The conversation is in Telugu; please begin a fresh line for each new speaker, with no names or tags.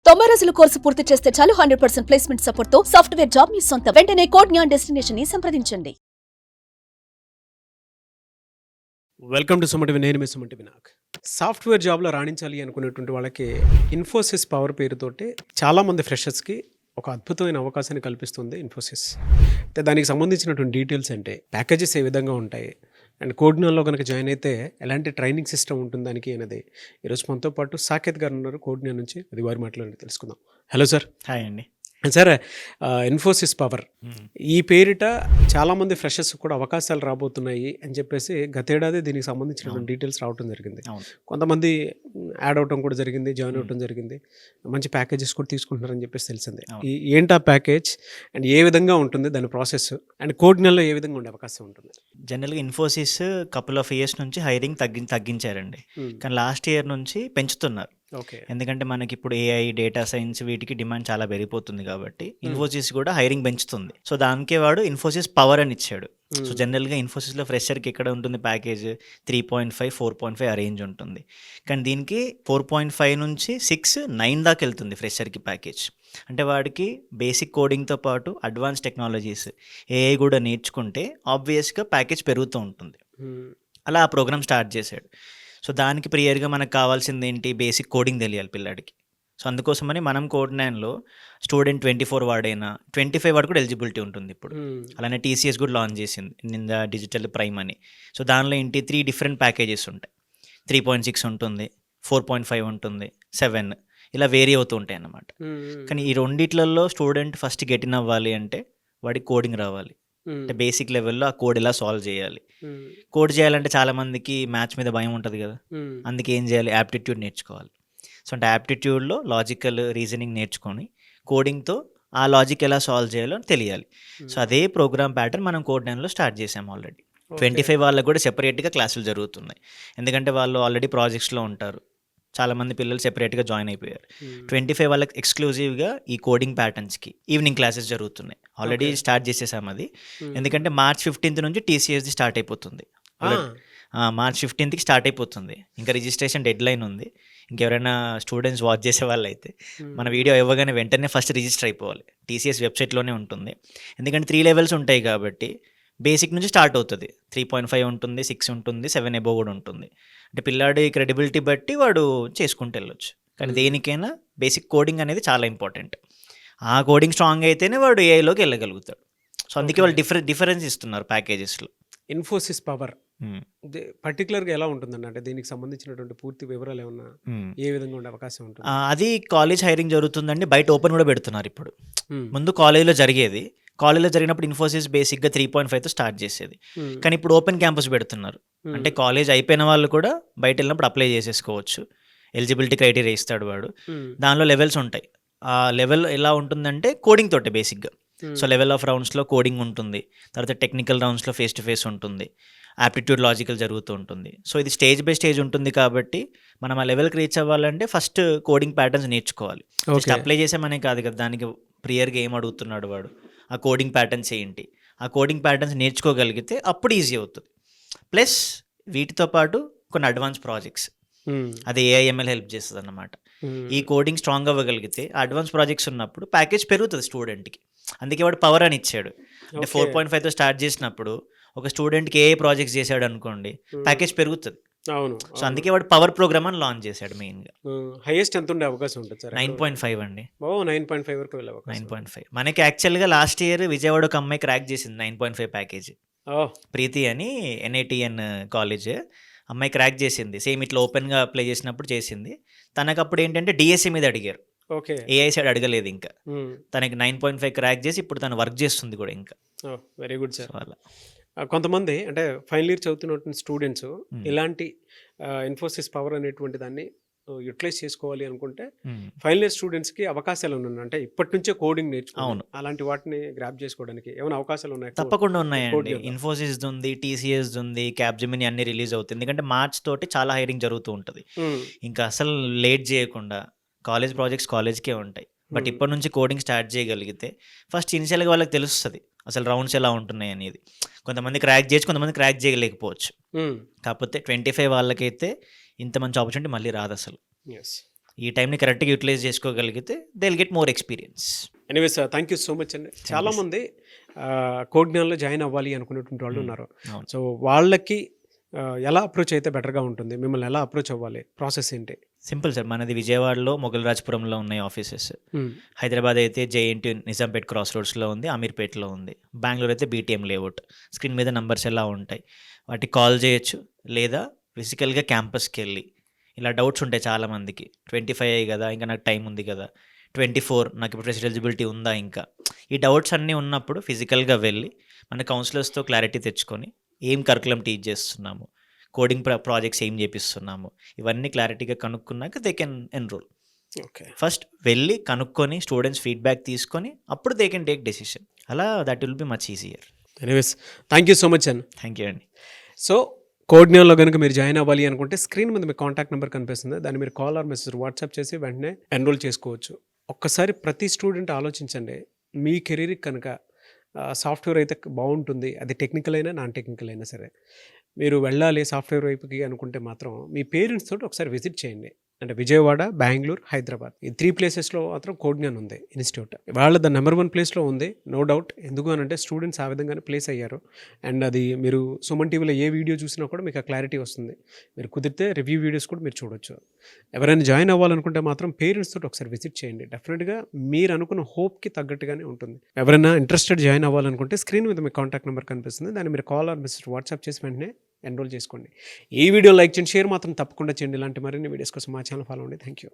90 రోజుల కోర్సు పూర్తి చేస్తే చాలు 100% ప్లేస్మెంట్ సపోర్ట్ తో సాఫ్ట్వేర్ జాబ్ మీ సొంతం. వెంటనే కోడ్ జ్ఞాన్ డెస్టినేషన్ ని సంప్రదించండి.
Welcome to Sumathi. నేను మీ సుమటి వినాయక్. సాఫ్ట్వేర్ జాబ్లో రాణించాలి అనుకునేటువంటి వాళ్ళకి ఇన్ఫోసిస్ పవర్ పేరుతోటి చాలామంది ఫ్రెషర్స్కి ఒక అద్భుతమైన అవకాశాన్ని కల్పిస్తుంది ఇన్ఫోసిస్. అంటే దానికి సంబంధించినటువంటి డీటెయిల్స్ అంటే ప్యాకేజెస్ ఏ విధంగా ఉంటాయి అండ్ కోడ్నాల్లో కనుక జాయిన్ అయితే ఎలాంటి ట్రైనింగ్ సిస్టమ్ ఉంటుంది దానికి అనేది ఈరోజు మనతో పాటు సాకేత్ గారు ఉన్నారు కోడ్నా నుంచి. అది వారి మాట్లాడి తెలుసుకుందాం. Hello sir.
హాయ్ అండి.
సార్, ఇన్ఫోసిస్ పవర్ ఈ పేరిట చాలామంది ఫ్రెషర్స్ కూడా అవకాశాలు రాబోతున్నాయి అని చెప్పేసి గతేడాది దీనికి సంబంధించినటువంటి డీటెయిల్స్ రావడం జరిగింది. కొంతమంది యాడ్ అవటం కూడా జరిగింది, జాయిన్ అవటం జరిగింది, మంచి ప్యాకేజెస్ కూడా తీసుకుంటున్నారని చెప్పేసి తెలిసింది. ఏంటా ప్యాకేజ్ అండ్ ఏ విధంగా ఉంటుంది దాని ప్రాసెస్ అండ్ కోడ్నాల్లో ఏ విధంగా ఉండే అవకాశం ఉంటుంది?
జనరల్గా ఇన్ఫోసిస్ కపుల్ ఆఫ్ ఇయర్స్ నుంచి హైరింగ్ తగ్గించారండి, కానీ లాస్ట్ ఇయర్ నుంచి పెంచుతున్నారు.
ఓకే.
ఎందుకంటే మనకి ఇప్పుడు ఏఐ, డేటా సైన్స్ వీటికి డిమాండ్ చాలా పెరిగిపోతుంది కాబట్టి ఇన్ఫోసిస్ కూడా హైరింగ్ పెంచుతుంది. సో దానికే వాడు ఇన్ఫోసిస్ పవర్ అని ఇచ్చాడు. సో జనరల్గా ఇన్ఫోసిస్లో ఫ్రెషర్కి ఎక్కడ ఉంటుంది ప్యాకేజ్ 3.5, 4.5 ఆ రేంజ్ ఉంటుంది. కానీ దీనికి 4.5 నుంచి 6, 9 దాకా వెళ్తుంది ఫ్రెషర్కి ప్యాకేజ్. అంటే వాడికి బేసిక్ కోడింగ్తో పాటు అడ్వాన్స్ టెక్నాలజీస్, ఏఐ కూడా నేర్చుకుంటే ఆబ్వియస్గా ప్యాకేజ్ పెరుగుతూ ఉంటుంది. అలా ఆ ప్రోగ్రామ్ స్టార్ట్ చేశాడు. సో దానికి ప్రియర్గా మనకు కావాల్సింది ఏంటి? బేసిక్ కోడింగ్ తెలియాలి పిల్లాడికి. సో అందుకోసమని మనం కోడ్9లో స్టూడెంట్ 24 వాడైనా 25 వాడు కూడా ఎలిజిబిలిటీ ఉంటుంది ఇప్పుడు. అలానే టీసీఎస్ కూడా లాంచ్ చేసింది నింద డిజిటల్ ప్రైమ్ అని. సో దానిలో ఏంటి 3 డిఫరెంట్ ప్యాకేజెస్ ఉంటాయి. 3.6 ఉంటుంది, 4.5 ఉంటుంది, 7 ఇలా వేరీ అవుతూ ఉంటాయి అన్నమాట. కానీ ఈ రెండిట్లలో స్టూడెంట్ ఫస్ట్ గెట్ ఇన్ అవ్వాలి అంటే వాడికి కోడింగ్ రావాలి. అంటే బేసిక్ లెవెల్లో ఆ కోడ్ ఎలా సాల్వ్ చేయాలి. కోడ్ చేయాలంటే చాలామందికి మ్యాథ్స్ మీద భయం ఉంటుంది కదా, అందుకే ఏం చేయాలి? యాప్టిట్యూడ్ నేర్చుకోవాలి. సో అంటే యాప్టిట్యూడ్లో లాజికల్ రీజనింగ్ నేర్చుకొని కోడింగ్తో ఆ లాజిక్ ఎలా సాల్వ్ చేయాలో తెలియాలి. సో అదే ప్రోగ్రామ్ ప్యాటర్న్ మనం కోడ్9లో స్టార్ట్ చేసాము ఆల్రెడీ. 25 వాళ్ళకు కూడా సెపరేట్గా క్లాసులు జరుగుతున్నాయి. ఎందుకంటే వాళ్ళు ఆల్రెడీ ప్రాజెక్ట్స్లో ఉంటారు. చాలామంది పిల్లలు సెపరేట్గా జాయిన్ అయిపోయారు. 25 వాళ్ళకి ఎక్స్క్లూజివ్గా ఈ కోడింగ్ ప్యాటర్న్స్కి ఈవినింగ్ క్లాసెస్ జరుగుతున్నాయి. ఆల్రెడీ స్టార్ట్ చేసేసాము అది. ఎందుకంటే March 15th నుంచి టీసీఎస్ది స్టార్ట్ అయిపోతుంది. March 15th స్టార్ట్ అయిపోతుంది. ఇంకా రిజిస్ట్రేషన్ డెడ్ లైన్ ఉంది. ఇంకెవరైనా స్టూడెంట్స్ వాచ్ చేసే వాళ్ళు అయితే మన వీడియో ఇవ్వగానే వెంటనే ఫస్ట్ రిజిస్టర్ అయిపోవాలి. టీసీఎస్ వెబ్సైట్లోనే ఉంటుంది. ఎందుకంటే 3 లెవెల్స్ ఉంటాయి కాబట్టి బేసిక్ నుంచి స్టార్ట్ అవుతుంది. 3.5 ఉంటుంది, 6 ఉంటుంది, 7 అబోవ్ కూడా ఉంటుంది. అంటే పిల్లాడి క్రెడిబిలిటీ బట్టి వాడు చేసుకుంటూ వెళ్ళొచ్చు. కానీ దేనికైనా బేసిక్ కోడింగ్ అనేది చాలా ఇంపార్టెంట్. ఆ కోడింగ్ స్ట్రాంగ్ అయితేనే వాడు ఏఐలోకి వెళ్ళగలుగుతాడు. సో అందుకే వాళ్ళు డిఫరెన్స్ ఇస్తున్నారు ప్యాకేజెస్లో.
ఇన్ఫోసిస్ పవర్ పర్టికులర్గా ఎలా ఉంటుందండి? అంటే దీనికి సంబంధించినటువంటి పూర్తి వివరాలు ఏమన్నా ఏ విధంగా ఉండే అవకాశం ఉంటుంది?
అది కాలేజ్ హైరింగ్ జరుగుతుందండి. బయట ఓపెన్ కూడా పెడుతున్నారు ఇప్పుడు. ముందు కాలేజ్లో జరిగేది. కాలేజ్లో జరిగినప్పుడు ఇన్ఫోసిస్ బేసిక్గా 3.5తో స్టార్ట్ చేసేది. కానీ ఇప్పుడు ఓపెన్ క్యాంపస్ పెడుతున్నారు. అంటే కాలేజ్ అయిపోయిన వాళ్ళు కూడా బయట వెళ్ళినప్పుడు అప్లై చేసేసుకోవచ్చు. ఎలిజిబిలిటీ క్రైటీరియా ఇస్తాడు వాడు. దానిలో లెవెల్స్ ఉంటాయి. ఆ లెవెల్ ఎలా ఉంటుందంటే కోడింగ్ తోటే బేసిక్గా. సో లెవెల్ ఆఫ్ రౌండ్స్లో కోడింగ్ ఉంటుంది, తర్వాత టెక్నికల్ రౌండ్స్లో ఫేస్ టు ఫేస్ ఉంటుంది, యాప్టిట్యూడ్ లాజికల్ జరుగుతూ ఉంటుంది. సో ఇది స్టేజ్ బై స్టేజ్ ఉంటుంది కాబట్టి మనం ఆ లెవెల్కి రీచ్ అవ్వాలంటే ఫస్ట్ కోడింగ్ ప్యాటర్న్స్ నేర్చుకోవాలి. జస్ట్ అప్లై చేసామనే కాదు కదా, దానికి ప్రియర్గా ఏం అడుగుతున్నాడు వాడు, ఆ కోడింగ్ ప్యాటర్న్స్ ఏంటి, ఆ కోడింగ్ ప్యాటర్న్స్ నేర్చుకోగలిగితే అప్పుడు ఈజీ అవుతుంది. ప్లస్ వీటితో పాటు కొన్ని అడ్వాన్స్ ప్రాజెక్ట్స్, అది ఏఐఎంఎల్ హెల్ప్ చేస్తుంది అన్నమాట. ఈ కోడింగ్ స్ట్రాంగ్ అవ్వగలిగితే అడ్వాన్స్ ప్రాజెక్ట్స్ ఉన్నప్పుడు ప్యాకేజ్ పెరుగుతుంది స్టూడెంట్కి. అందుకే వాడు పవర్ అని ఇచ్చాడు. అంటే 4.5తో స్టార్ట్ చేసినప్పుడు ఒక స్టూడెంట్కి ఏ ప్రాజెక్ట్స్ చేశాడు అనుకోండి, ప్యాకేజ్ పెరుగుతుంది.
అవును.
సో అందుకే వాడు పవర్ ప్రోగ్రామ్ అని లాంచ్ చేశాడు. మెయిన్గా
హైయెస్ట్ ఎంత ఉండే అవకాశం ఉంటుంది సార్?
9.5 అండి.
9.5 వరకు వెళ్ళే అవకాశం.
9.5 మనకి యాక్చువల్గా లాస్ట్ ఇయర్ విజయవాడ ఒక అమ్మాయి క్రాక్ చేసింది 9.5 ప్యాకేజ్. ప్రీతి అని NITN కాలేజ్ అమ్మాయి క్రాక్ చేసింది. సేమ్ ఇట్లా ఓపెన్గా అప్లై చేసినప్పుడు చేసింది. తనకు అప్పుడు ఏంటంటే డిఎస్సి మీద అడిగారు, ఏఐ సైడ్ అడగలేదు. ఇంకా తనకి 9.5 క్రాక్ చేసి ఇప్పుడు తను వర్క్ చేస్తుంది కూడా. ఇంకా
వెరీ గుడ్ సార్. అలా కొంతమంది అంటే ఫైనల్ ఇయర్ చదువుతున్నటువంటి స్టూడెంట్స్ ఇలాంటి ఇన్ఫోసిస్ పవర్ అనేటువంటి దాన్ని యూటిలైజ్ చేసుకోవాలి అనుకుంటే ఫైనల్ ఇయర్ స్టూడెంట్స్కి అవకాశాలు ఉన్నాయి. అంటే ఇప్పటి నుంచే కోడింగ్ నేర్చుకోవాలి, అలాంటి వాటిని గ్రాప్ చేసుకోవడానికి ఏమైనా అవకాశాలు ఉన్నాయి?
తప్పకుండా ఉన్నాయండి. ఇన్ఫోసిస్ ఉంది, టీసీఎస్ ఉంది, క్యాప్జెమిని అన్ని రిలీజ్ అవుతుంది. ఎందుకంటే మార్చ్ తోటి చాలా హైరింగ్ జరుగుతూ ఉంటుంది. ఇంకా అసలు లేట్ చేయకుండా కాలేజ్ ప్రాజెక్ట్స్ కాలేజ్కే ఉంటాయి. బట్ ఇప్పటి నుంచి కోడింగ్ స్టార్ట్ చేయగలిగితే ఫస్ట్ ఇనిషియల్గా వాళ్ళకి తెలుస్తుంది అసలు రౌండ్స్ ఎలా ఉంటున్నాయి అనేది. కొంతమంది క్రాక్ చేయొచ్చు, కొంతమంది క్రాక్ చేయలేకపోవచ్చు. కాకపోతే 25 వాళ్ళకైతే ఇంత మంచి ఆపర్చునిటీ మళ్ళీ రాదు అసలు. ఈ టైంని కరెక్ట్గా యూటిలైజ్ చేసుకోగలిగితే they will get more experience.
Anyways thank you so much అండి. చాలామంది కోడ్ జ్ఞానంలో జాయిన్ అవ్వాలి అనుకునేటువంటి వాళ్ళు ఉన్నారు.
అవును.
సో వాళ్ళకి ఎలా అప్రోచ్ అయితే బెటర్గా ఉంటుంది, మిమ్మల్ని ఎలా అప్రోచ్ అవ్వాలి, ప్రాసెస్ ఏంటి?
సింపుల్ సార్, మనది విజయవాడలో మొగల్రాజ్పురంలో ఉన్నాయి ఆఫీసెస్. హైదరాబాద్ అయితే జేఎన్టీ నిజాంపేట్ క్రాస్ రోడ్స్లో ఉంది, అమీర్పేట్లో ఉంది. బెంగళూరు అయితే బీటీఎం లేఅవుట్. స్క్రీన్ మీద నంబర్స్ ఎలా ఉంటాయి, వాటికి కాల్ చేయొచ్చు, లేదా ఫిజికల్గా క్యాంపస్కి వెళ్ళి ఇలా డౌట్స్ ఉంటాయి చాలామందికి. 25 కదా, ఇంకా నాకు టైం ఉంది కదా, 24 నాకు ఇప్పుడు ఫ్రెషర్ ఎలిజిబిలిటీ ఉందా, ఇంకా ఈ డౌట్స్ అన్నీ ఉన్నప్పుడు ఫిజికల్గా వెళ్ళి మన కౌన్సిలర్స్తో క్లారిటీ తెచ్చుకొని ఏం కరికులం టీచ్ చేస్తున్నాము, కోడింగ్ ప్రాజెక్ట్స్ ఏం చేపిస్తున్నాము, ఇవన్నీ క్లారిటీగా కనుక్కున్నాక they can enroll.
Okay,
first వెళ్ళి కనుక్కొని స్టూడెంట్స్ ఫీడ్బ్యాక్ తీసుకొని అప్పుడు దే కెన్ టేక్ డెసిషన్. అలా that will be much easier.
Anyways thank you so much అండి.
థ్యాంక్ యూ అండి.
సో కోడ్ జ్ఞానంలో కనుక మీరు జాయిన్ అవ్వాలి అనుకుంటే స్క్రీన్ మీద మీ కాంటాక్ట్ నెంబర్ కనిపిస్తుంది, దాన్ని మీరు కాల్ ఆర్ మెసేజ్ వాట్సాప్ చేసి వెంటనే ఎన్రోల్ చేసుకోవచ్చు. ఒక్కసారి ప్రతి స్టూడెంట్ ఆలోచించండి, మీ కెరీర్కి కనుక సాఫ్ట్వేర్ అయితే బాగుంటుంది, అది టెక్నికల్ అయినా నాన్ టెక్నికల్ అయినా సరే, మీరు వెళ్ళాలి సాఫ్ట్వేర్ వైపుకి అనుకుంటే మాత్రం మీ పేరెంట్స్ తోటి ఒకసారి విజిట్ చేయండి. అంటే విజయవాడ, బెంగళూరు, హైదరాబాద్ ఈ 3 ప్లేసెస్లో మాత్రం కోడ్ జ్ఞాన్ ఉంది ఇన్స్టిట్యూట్. వాళ్ళ ద నెంబర్ 1 ప్లేస్లో ఉంది, నో డౌట్. ఎందుకు అని అంటే స్టూడెంట్స్ ఆ విధంగానే ప్లేస్ అయ్యారు. అండ్ అది మీరు సుమన్ టీవీలో ఏ వీడియో చూసినా కూడా మీకు ఆ క్లారిటీ వస్తుంది. మీరు కుదిరితే రివ్యూ వీడియోస్ కూడా మీరు చూడొచ్చు. ఎవరైనా జాయిన్ అవ్వాలనుకుంటే మాత్రం పేరెంట్స్ తోటి ఒకసారి విజిట్ చేయండి. డెఫినెట్గా మీరు అనుకున్న హోప్కి తగ్గట్టుగానే ఉంటుంది. ఎవరైనా ఇంట్రెస్టెడ్ జాయిన్ అవ్వాలనుకుంటే స్క్రీన్ మీద మీ కాంటాక్ట్ నెంబర్ కనిపిస్తుంది, దాన్ని మీరు కాల్ ఆర్ మెసేజ్ వాట్సాప్ చేసి వెంటనే ఎన్రోల్ చేసుకోండి. ఈ వీడియో లైక్ చేయండి, షేర్ మాత్రం తప్పకుండా చేయండి. ఇలాంటి మరిన్ని వీడియోస్ కోసం మా ఛానల్ ఫాలో అవ్వండి. Thank you.